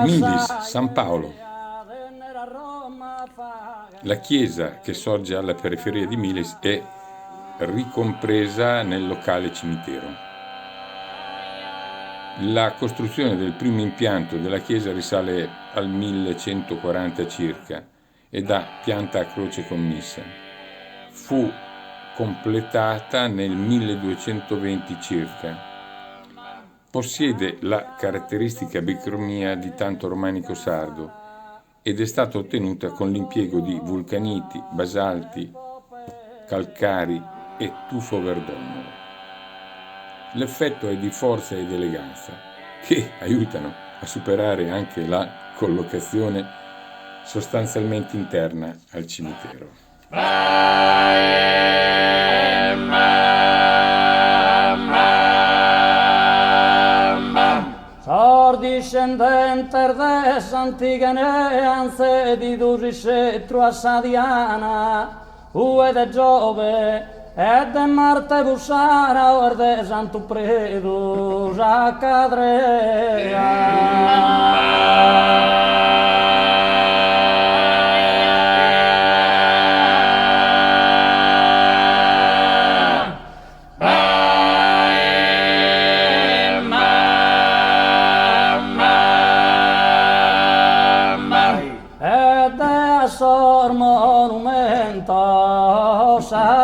Milis, San Paolo. La chiesa che sorge alla periferia di Milis è ricompresa nel locale cimitero. La costruzione del primo impianto della chiesa risale al 1140 circa ed ha pianta a croce commessa. Fu completata nel 1220 circa. Possiede la caratteristica bicromia di tanto romanico sardo ed è stata ottenuta con l'impiego di vulcaniti, basalti, calcari e tufo verdogno. L'effetto è di forza ed eleganza che aiutano a superare anche la collocazione sostanzialmente interna al cimitero. Discendente des antiche neanze di Durricettro a Sadiana, ue de Giove e de Marte Bussara, o de Santo Predo, Giacadrea.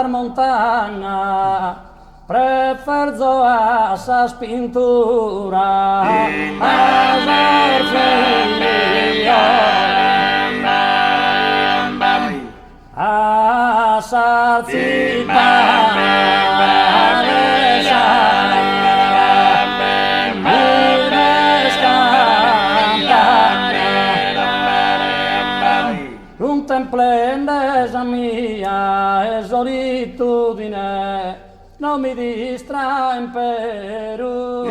Montagna preferzo a sa spintura a sa templendesa mia e solitudine non mi distrae in Perù.